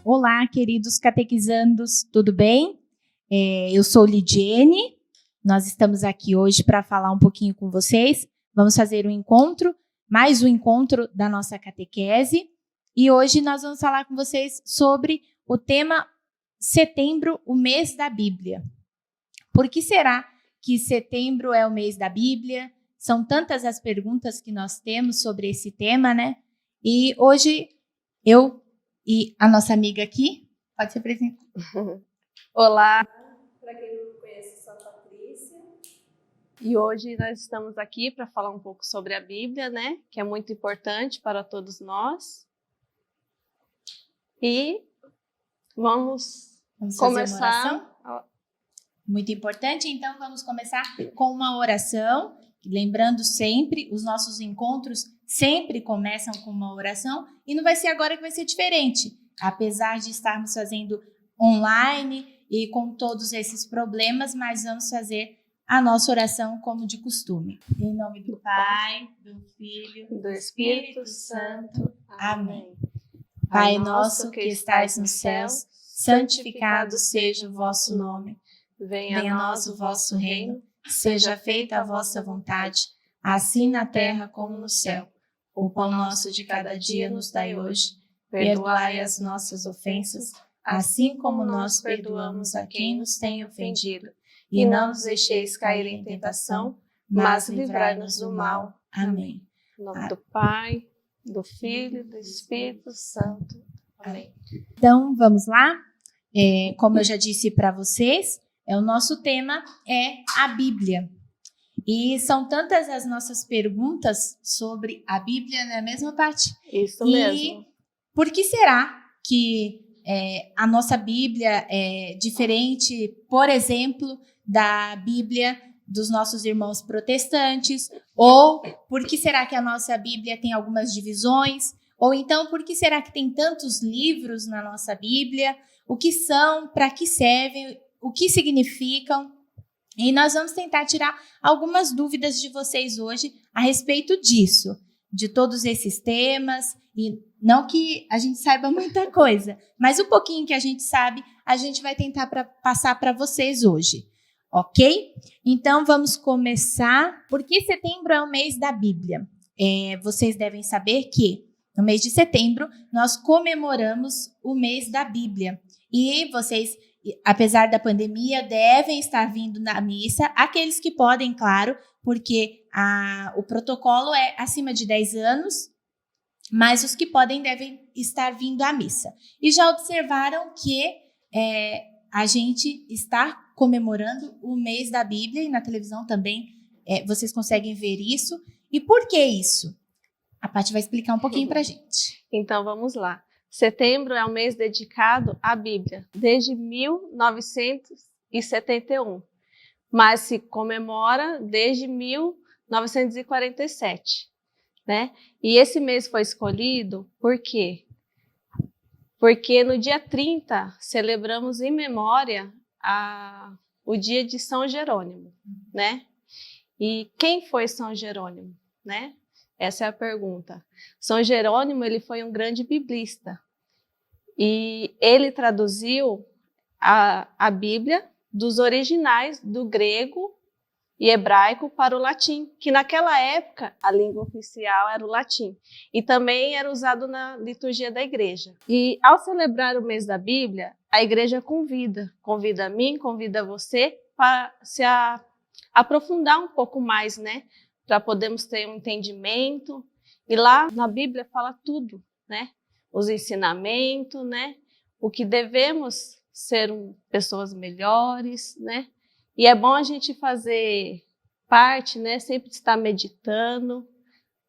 Olá, queridos catequizandos, tudo bem? Eu sou Lidiene, nós estamos aqui hoje para falar um pouquinho com vocês. Vamos fazer mais um encontro da nossa catequese. E hoje nós vamos falar com vocês sobre o tema Setembro, o mês da Bíblia. Por que será que setembro é o mês da Bíblia? São tantas as perguntas que nós temos sobre esse tema, né? E hoje eu e a nossa amiga aqui, pode se apresentar. Olá, para quem não me conhece, sou a Patrícia. E hoje nós estamos aqui para falar um pouco sobre a Bíblia, né? Que é muito importante para todos nós. E vamos começar. Fazer uma oração? Muito importante, então vamos começar com uma oração. Lembrando sempre, os nossos encontros sempre começam com uma oração e não vai ser agora que vai ser diferente. Apesar de estarmos fazendo online e com todos esses problemas, mas vamos fazer a nossa oração como de costume. Em nome do Pai, do Filho, do Espírito Santo. Amém. Pai nosso que estais nos céus, santificado seja o vosso nome. Venha a nós o vosso reino. Seja feita a vossa vontade, assim na terra como no céu. O pão nosso de cada dia nos dai hoje. Perdoai as nossas ofensas, assim como nós perdoamos a quem nos tem ofendido. E não nos deixeis cair em tentação, mas livrai-nos do mal. Amém. Em nome do Pai, do Filho e do Espírito Santo. Amém. Então, vamos lá? Como eu já disse para vocês, o nosso tema é a Bíblia. E são tantas as nossas perguntas sobre a Bíblia, não é mesmo, Paty? Isso mesmo. Por que será que a nossa Bíblia é diferente, por exemplo, da Bíblia dos nossos irmãos protestantes? Ou por que será que a nossa Bíblia tem algumas divisões? Ou então, por que será que tem tantos livros na nossa Bíblia? O que são? Para que servem? O que significam? E nós vamos tentar tirar algumas dúvidas de vocês hoje a respeito disso, de todos esses temas, e não que a gente saiba muita coisa, mas o pouquinho que a gente sabe, a gente vai tentar passar para vocês hoje, ok? Então, vamos começar. Por que setembro é o mês da Bíblia? Vocês devem saber que no mês de setembro nós comemoramos o mês da Bíblia, e vocês, apesar da pandemia, devem estar vindo na missa, aqueles que podem, claro, porque o protocolo é acima de 10 anos, mas os que podem devem estar vindo à missa. E já observaram que a gente está comemorando o mês da Bíblia, e na televisão também vocês conseguem ver isso. E por que isso? A Paty vai explicar um pouquinho para a gente. Então, vamos lá. Setembro é um mês dedicado à Bíblia, desde 1971, mas se comemora desde 1947, né? E esse mês foi escolhido por quê? Porque no dia 30 celebramos em memória o dia de São Jerônimo, né? E quem foi São Jerônimo, né? Essa é a pergunta. São Jerônimo, ele foi um grande biblista e ele traduziu a Bíblia dos originais do grego e hebraico para o latim, que naquela época a língua oficial era o latim e também era usado na liturgia da igreja. E ao celebrar o mês da Bíblia, a igreja convida a mim, convida você para se aprofundar um pouco mais, né? Para podermos ter um entendimento. E lá na Bíblia fala tudo, né? Os ensinamentos, né? O que devemos ser pessoas melhores, né? E é bom a gente fazer parte, né? Sempre estar meditando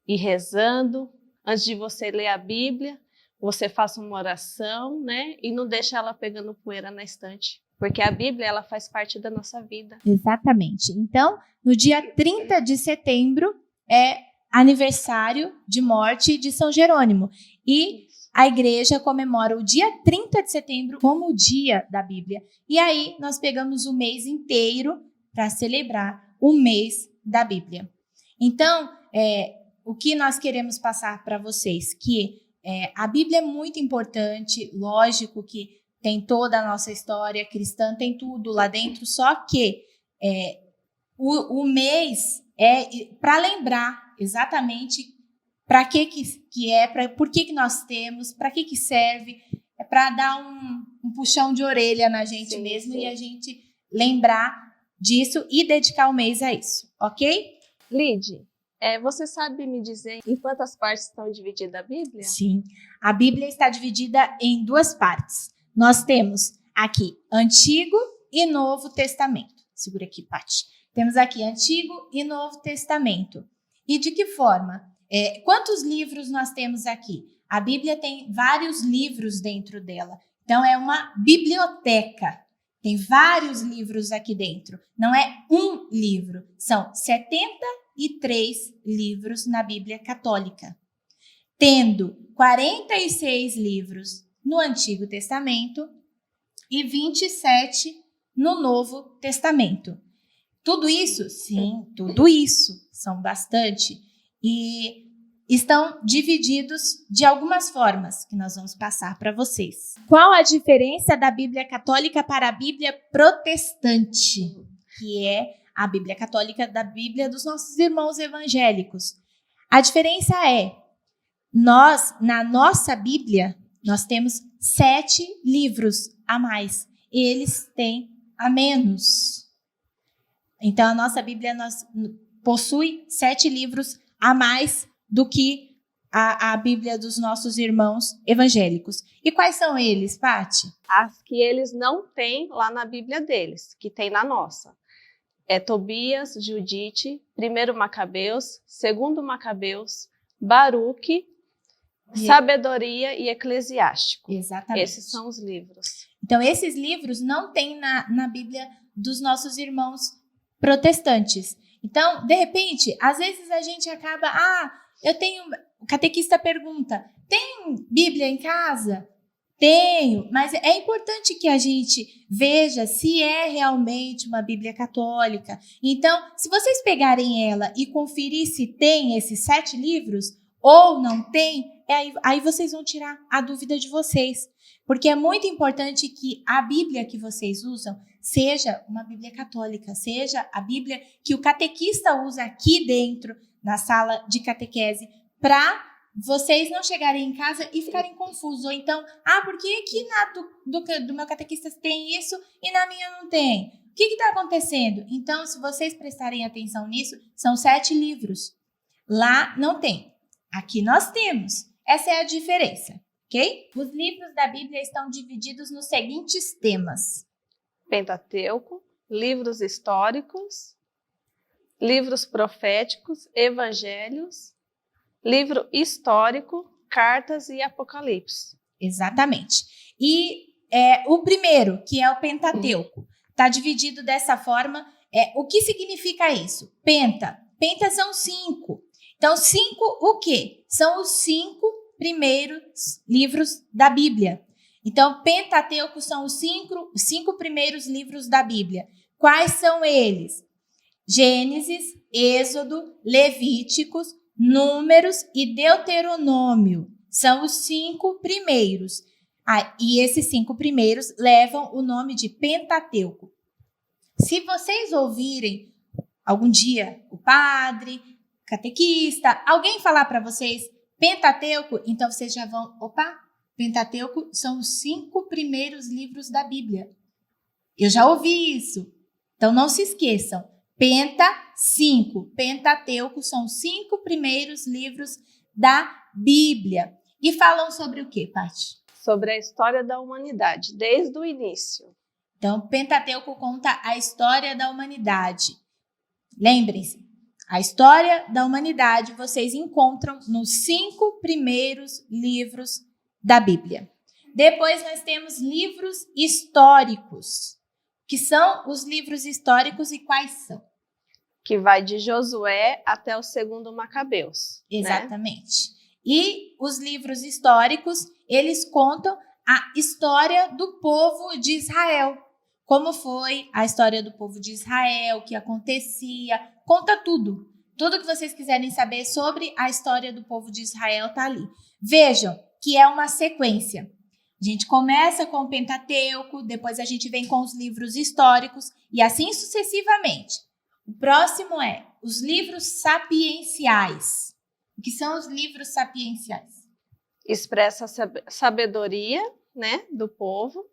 e rezando. Antes de você ler a Bíblia, você faça uma oração, né? E não deixe ela pegando poeira na estante. Porque a Bíblia, ela faz parte da nossa vida. Exatamente. Então, no dia 30 de setembro é aniversário de morte de São Jerônimo. E a igreja comemora o dia 30 de setembro como o dia da Bíblia. E aí nós pegamos o mês inteiro para celebrar o mês da Bíblia. Então, o que nós queremos passar para vocês? Que A Bíblia é muito importante, lógico que tem toda a nossa história cristã, tem tudo lá dentro, só que o mês é para lembrar exatamente para que é, por que nós temos, para que serve, é para dar um puxão de orelha na gente mesmo e a gente lembrar disso e dedicar o mês a isso, ok? Lide, você sabe me dizer em quantas partes estão divididas a Bíblia? Sim, a Bíblia está dividida em 2 partes. Nós temos aqui Antigo e Novo Testamento. Segura aqui, Paty. Temos aqui Antigo e Novo Testamento. E de que forma? Quantos livros nós temos aqui? A Bíblia tem vários livros dentro dela. Então, é uma biblioteca. Tem vários livros aqui dentro. Não é um livro. São 73 livros na Bíblia Católica. Tendo 46 livros no Antigo Testamento e 27 no Novo Testamento. Tudo isso? Sim, tudo isso. São bastante. E estão divididos de algumas formas que nós vamos passar para vocês. Qual a diferença da Bíblia Católica para a Bíblia Protestante, que é a Bíblia Católica da Bíblia dos nossos irmãos evangélicos? A diferença é, na nossa Bíblia, nós temos 7 livros a mais. Eles têm a menos. Então, a nossa Bíblia possui 7 livros a mais do que a Bíblia dos nossos irmãos evangélicos. E quais são eles, Paty? As que eles não têm lá na Bíblia deles, que tem na nossa. Tobias, Judite, 1 Macabeus, 2 Macabeus, Baruque, Sabedoria e Eclesiástico. Exatamente. Esses são os livros. Então, esses livros não tem na Bíblia dos nossos irmãos protestantes. Então, de repente, às vezes a gente acaba... o catequista pergunta, tem Bíblia em casa? Tenho, mas é importante que a gente veja se é realmente uma Bíblia católica. Então, se vocês pegarem ela e conferir se tem esses 7 livros ou não tem, aí vocês vão tirar a dúvida de vocês. Porque é muito importante que a Bíblia que vocês usam seja uma Bíblia católica, seja a Bíblia que o catequista usa aqui dentro, na sala de catequese, para vocês não chegarem em casa e ficarem confusos. Ou então, por que aqui do meu catequista tem isso e na minha não tem? O que está acontecendo? Então, se vocês prestarem atenção nisso, são 7 livros. Lá não tem. Aqui nós temos. Essa é a diferença, ok? Os livros da Bíblia estão divididos nos seguintes temas: Pentateuco, livros históricos, livros proféticos, evangelhos, livro histórico, cartas e apocalipse. Exatamente. E o primeiro, que é o Pentateuco, está dividido dessa forma. O que significa isso? Penta são 5. Então, 5 o quê? São os 5 primeiros livros da Bíblia. Então, Pentateuco são os 5 primeiros livros da Bíblia. Quais são eles? Gênesis, Êxodo, Levíticos, Números e Deuteronômio. São os 5 primeiros. E esses 5 primeiros levam o nome de Pentateuco. Se vocês ouvirem algum dia o padre, catequista, alguém falar para vocês Pentateuco, então vocês já vão, Pentateuco são os 5 primeiros livros da Bíblia. Eu já ouvi isso. Então não se esqueçam. 5. Pentateuco são os 5 primeiros livros da Bíblia. E falam sobre o quê, Paty? Sobre a história da humanidade, desde o início. Então, Pentateuco conta a história da humanidade. Lembrem-se, a história da humanidade vocês encontram nos 5 primeiros livros da Bíblia. Depois nós temos livros históricos. Que são os livros históricos e quais são? Que vai de Josué até o 2 Macabeus. Exatamente. Né? E os livros históricos, eles contam a história do povo de Israel. Como foi a história do povo de Israel, o que acontecia, conta tudo. Tudo que vocês quiserem saber sobre a história do povo de Israel está ali. Vejam, que é uma sequência. A gente começa com o Pentateuco, depois a gente vem com os livros históricos e assim sucessivamente. O próximo é os livros sapienciais. O que são os livros sapienciais? Expressa a sabedoria, né, do povo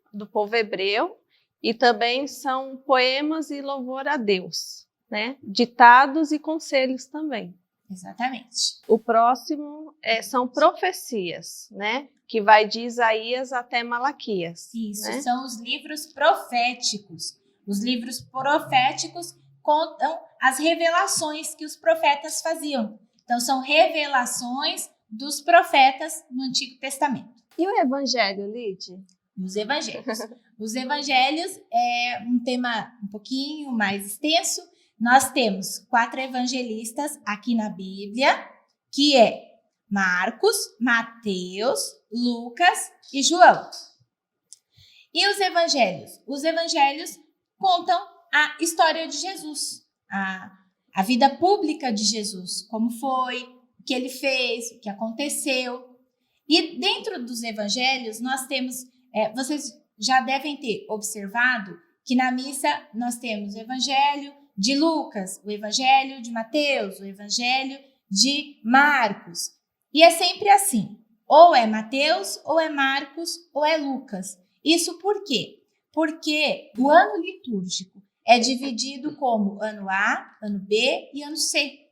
hebreu, e também são poemas e louvor a Deus, né? Ditados e conselhos também. Exatamente. O próximo são profecias, né? Que vai de Isaías até Malaquias. Isso, né? são os livros proféticos. Os livros proféticos contam as revelações que os profetas faziam. Então, são revelações dos profetas no Antigo Testamento. E o Evangelho, Lide? Os evangelhos. Os evangelhos é um tema um pouquinho mais extenso. Nós temos 4 evangelistas aqui na Bíblia, que é Marcos, Mateus, Lucas e João. E os evangelhos? Os evangelhos contam a história de Jesus, a vida pública de Jesus, como foi, o que ele fez, o que aconteceu. E dentro dos evangelhos nós temos, vocês já devem ter observado que na missa nós temos o evangelho de Lucas, o evangelho de Mateus, o evangelho de Marcos. E é sempre assim, ou é Mateus, ou é Marcos, ou é Lucas. Isso por quê? Porque o ano litúrgico é dividido como ano A, ano B e ano C.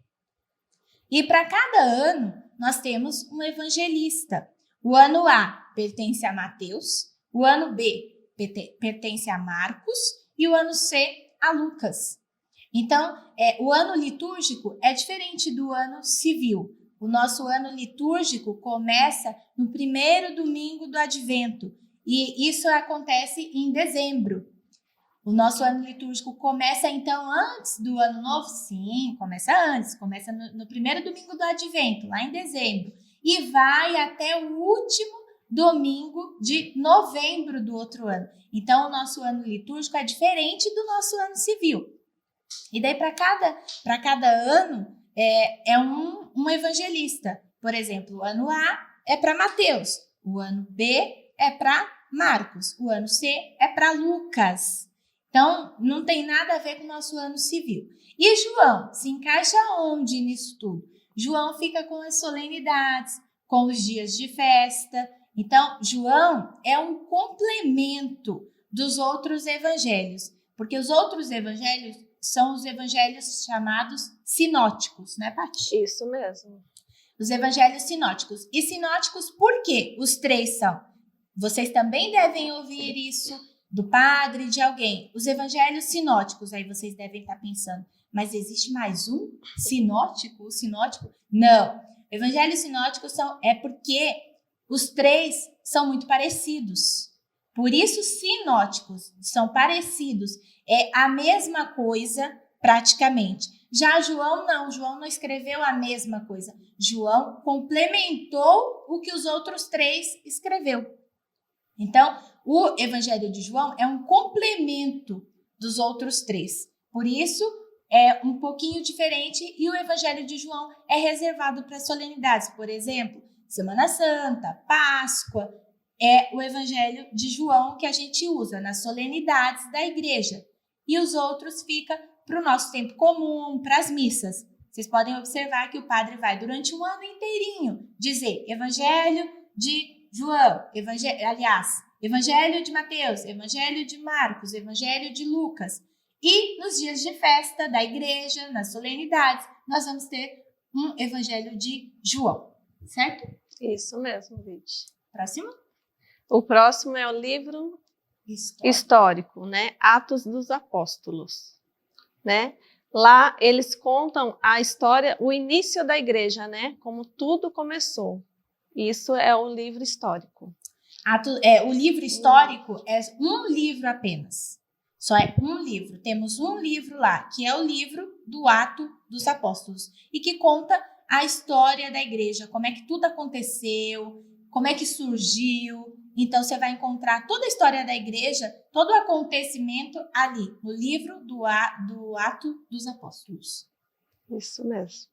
E para cada ano, nós temos um evangelista. O ano A pertence a Mateus, o ano B pertence a Marcos e o ano C a Lucas. Então, o ano litúrgico é diferente do ano civil. O nosso ano litúrgico começa no primeiro domingo do Advento e isso acontece em dezembro. O nosso ano litúrgico começa, então, antes do Ano Novo? Sim, começa antes. Começa no primeiro domingo do Advento, lá em dezembro. E vai até o último domingo de novembro do outro ano. Então, o nosso ano litúrgico é diferente do nosso ano civil. E daí, para cada ano, é um evangelista. Por exemplo, o ano A é para Mateus. O ano B é para Marcos. O ano C é para Lucas. Então, não tem nada a ver com o nosso ano civil. E João se encaixa onde nisso tudo? João fica com as solenidades, com os dias de festa. Então, João é um complemento dos outros evangelhos, porque os outros evangelhos são os evangelhos chamados sinóticos, né, Paty? Isso mesmo. Os evangelhos sinóticos. E sinóticos por quê? Os 3 são. Vocês também devem ouvir isso do padre, de alguém. Os evangelhos sinóticos, aí vocês devem estar pensando, mas existe mais um sinótico? O sinótico? Não. Evangelhos sinóticos é porque os 3 são muito parecidos. Por isso, sinóticos são parecidos. É a mesma coisa, praticamente. Já João não escreveu a mesma coisa. João complementou o que os outros 3 escreveu. Então, o Evangelho de João é um complemento dos outros 3. Por isso, é um pouquinho diferente e o Evangelho de João é reservado para solenidades. Por exemplo, Semana Santa, Páscoa, é o Evangelho de João que a gente usa nas solenidades da igreja. E os outros ficam para o nosso tempo comum, para as missas. Vocês podem observar que o padre vai durante um ano inteirinho dizer Evangelho de João, Evangelho de Mateus, Evangelho de Marcos, Evangelho de Lucas. E nos dias de festa da igreja, nas solenidades, nós vamos ter um Evangelho de João, certo? Isso mesmo, Lide. Próximo? O próximo é o livro histórico, né? Atos dos Apóstolos, né? Lá eles contam a história, o início da igreja, né? Como tudo começou. Isso é o livro histórico. O livro histórico é um livro apenas. Só é um livro. Temos um livro lá, que é o livro do Ato dos Apóstolos. E que conta a história da igreja, como é que tudo aconteceu, como é que surgiu. Então, você vai encontrar toda a história da igreja, todo o acontecimento ali, no livro do Ato dos Apóstolos. Isso mesmo.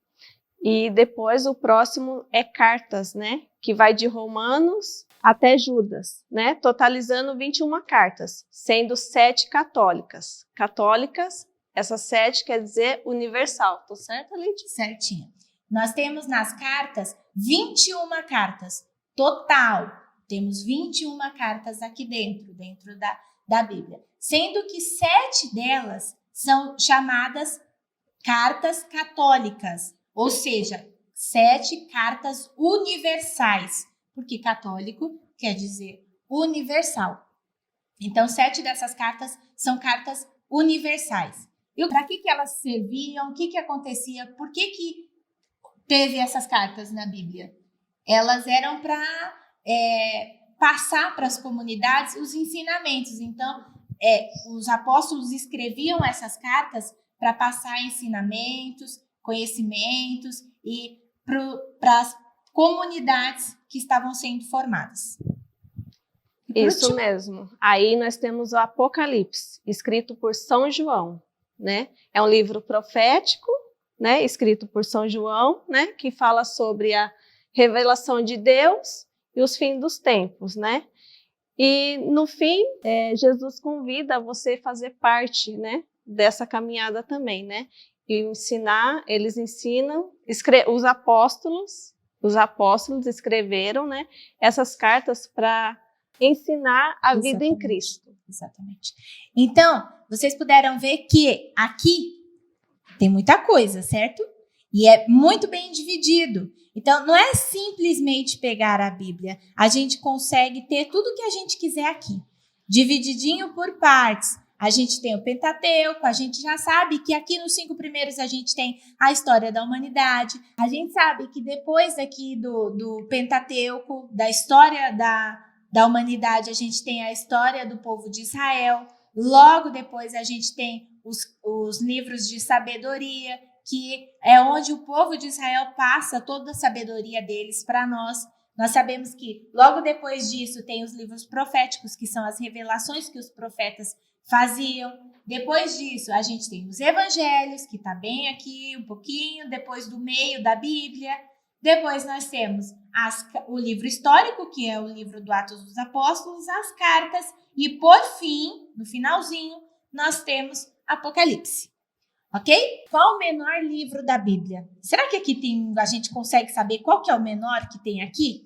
E depois o próximo é cartas, né? Que vai de Romanos até Judas, né? Totalizando 21 cartas, sendo 7 católicas. Católicas, essas 7 quer dizer universal. Tô certa, Lídia? Certinho. Nós temos nas cartas 21 cartas total. Temos 21 cartas aqui dentro da Bíblia. Sendo que 7 delas são chamadas cartas católicas, ou seja, 7 cartas universais, porque católico quer dizer universal. Então, 7 dessas cartas são cartas universais. E para que elas serviam? O que acontecia? Por que teve essas cartas na Bíblia? Elas eram para passar para as comunidades os ensinamentos. Então, os apóstolos escreviam essas cartas para passar ensinamentos, conhecimentos e para as comunidades que estavam sendo formadas. Isso mesmo. Aí nós temos o Apocalipse, escrito por São João, né? É um livro profético, né? Escrito por São João, né? Que fala sobre a revelação de Deus e os fins dos tempos, né? E no fim, Jesus convida você a fazer parte, né? Dessa caminhada também, né? E eles ensinam, os apóstolos escreveram, né? Essas cartas para ensinar a vida em Cristo. Exatamente. Então, vocês puderam ver que aqui tem muita coisa, certo? E é muito bem dividido. Então, não é simplesmente pegar a Bíblia. A gente consegue ter tudo que a gente quiser aqui. Divididinho por partes. A gente tem o Pentateuco, a gente já sabe que aqui nos 5 primeiros a gente tem a história da humanidade. A gente sabe que depois aqui do Pentateuco, da história da humanidade, a gente tem a história do povo de Israel. Logo depois a gente tem os livros de sabedoria, que é onde o povo de Israel passa toda a sabedoria deles para nós. Nós sabemos que logo depois disso tem os livros proféticos, que são as revelações que os profetas faziam. Depois disso, a gente tem os evangelhos, que está bem aqui um pouquinho, depois do meio da Bíblia. Depois nós temos o livro histórico, que é o livro do Atos dos Apóstolos, as cartas, e por fim, no finalzinho, nós temos Apocalipse. Ok? Qual o menor livro da Bíblia? Será que aqui a gente consegue saber qual que é o menor que tem aqui?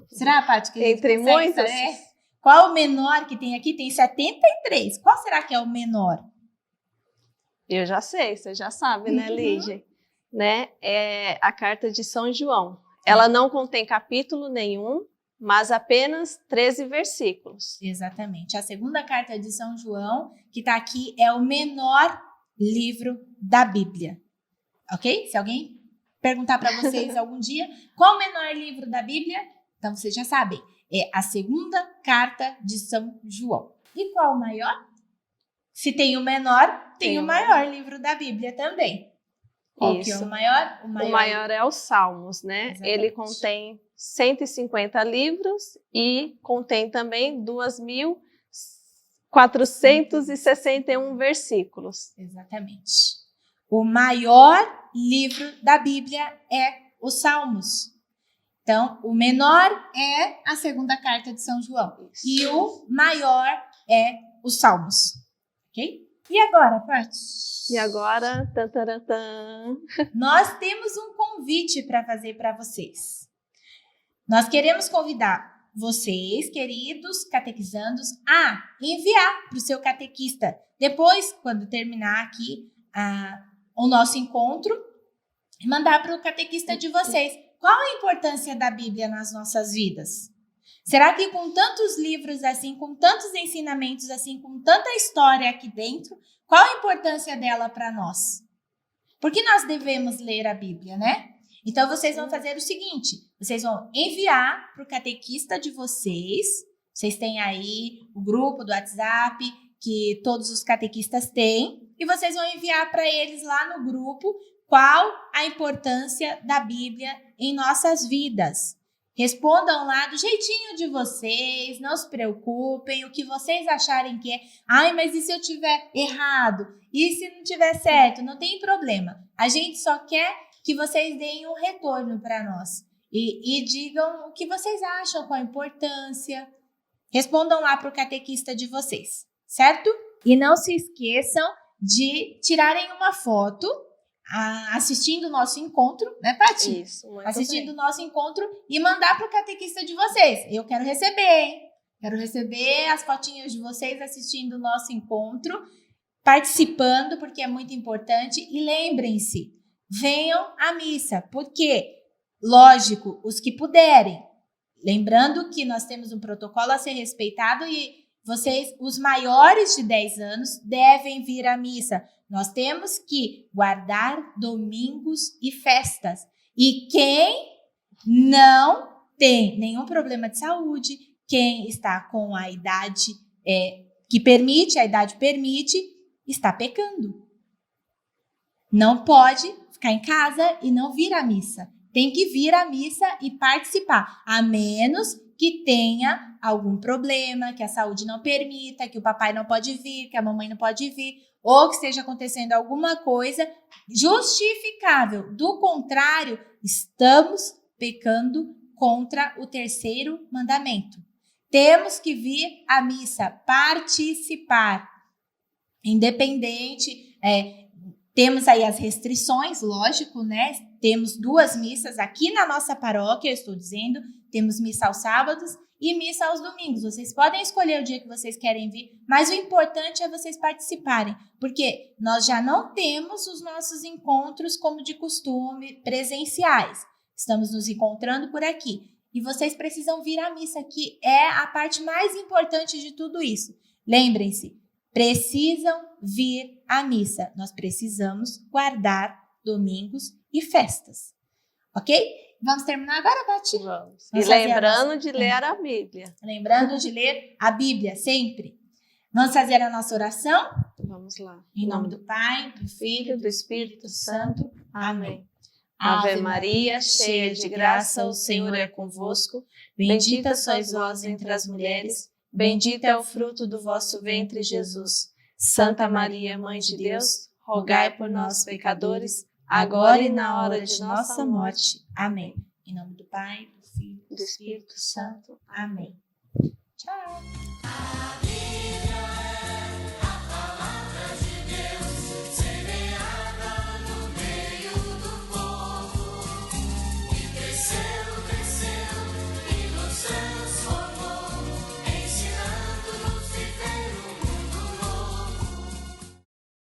Será, Paty, que a gente Entre consegue muitas? saber? Qual o menor que tem aqui? Tem 73. Qual será que é o menor? Eu já sei, você já sabe, né, Lígia? Né? É a carta de São João. Ela não contém capítulo nenhum, mas apenas 13 versículos. Exatamente. A segunda carta de São João, que está aqui, é o menor livro da Bíblia. Ok? Se alguém perguntar para vocês algum dia qual o menor livro da Bíblia, então vocês já sabem. É a segunda carta de São João. E qual o maior? Se tem o menor, tem o maior livro da Bíblia também. Qual que é o maior? O maior é os Salmos, né? Exatamente. Ele contém 150 livros e contém também 2.461 versículos. Exatamente. O maior livro da Bíblia é os Salmos. Então, o menor é a segunda carta de São João. Isso. E o maior é os Salmos. Ok? E agora, Paty? E agora, nós temos um convite para fazer para vocês. Nós queremos convidar vocês, queridos catequizandos, a enviar para o seu catequista. Depois, quando terminar aqui o nosso encontro, mandar para o catequista de vocês. Qual a importância da Bíblia nas nossas vidas? Será que com tantos livros assim, com tantos ensinamentos assim, com tanta história aqui dentro, qual a importância dela para nós? Por que nós devemos ler a Bíblia, né? Então, vocês vão fazer o seguinte, vocês vão enviar para o catequista de vocês têm aí o grupo do WhatsApp, que todos os catequistas têm, e vocês vão enviar para eles lá no grupo qual a importância da Bíblia em nossas vidas. Respondam lá do jeitinho de vocês, não se preocupem, o que vocês acharem que é. Ai, mas e se eu tiver errado? E se não tiver certo? Não tem problema. A gente só quer que vocês deem um retorno para nós e digam o que vocês acham, qual a importância. Respondam lá para o catequista de vocês, certo? E não se esqueçam de tirarem uma foto assistindo o nosso encontro, né, Paty? Isso, muito assistindo bem. o nosso encontro e mandar para o catequista de vocês. Eu quero receber, hein? Quero receber as fotinhas de vocês assistindo o nosso encontro, participando, porque é muito importante. E lembrem-se, venham à missa, porque, lógico, os que puderem. Lembrando que nós temos um protocolo a ser respeitado e vocês, os maiores de 10 anos, devem vir à missa. Nós temos que guardar domingos e festas. E quem não tem nenhum problema de saúde, quem está com a idade que permite, a idade permite, está pecando. Não pode ficar em casa e não vir à missa. Tem que vir à missa e participar, a menos que tenha algum problema, que a saúde não permita, que o papai não pode vir, que a mamãe não pode vir, ou que esteja acontecendo alguma coisa justificável. Do contrário, estamos pecando contra o terceiro mandamento. Temos que vir à missa, participar, independente. Temos aí as restrições, lógico, né? Temos 2 missas aqui na nossa paróquia, eu estou dizendo. Temos missa aos sábados e missa aos domingos. Vocês podem escolher o dia que vocês querem vir, mas o importante é vocês participarem, porque nós já não temos os nossos encontros como de costume, presenciais. Estamos nos encontrando por aqui. E vocês precisam vir à missa, que é a parte mais importante de tudo isso. Lembrem-se, precisam vir à missa. Nós precisamos guardar domingos e festas. Ok? Vamos terminar agora, Paty? Vamos. E lembrando de ler a Bíblia. Lembrando de ler a Bíblia, sempre. Vamos fazer a nossa oração? Vamos lá. Em nome do Pai, do Filho, do Espírito Santo. Amém. Ave Maria, cheia de graça, o Senhor é convosco. Bendita sois vós entre as mulheres. Bendito é o fruto do vosso ventre, Jesus. Santa Maria, Mãe de Deus, rogai por nós, pecadores, agora e na hora de nossa morte. Amém. Em nome do Pai, do Filho Do Espírito Santo. Amém. Tchau.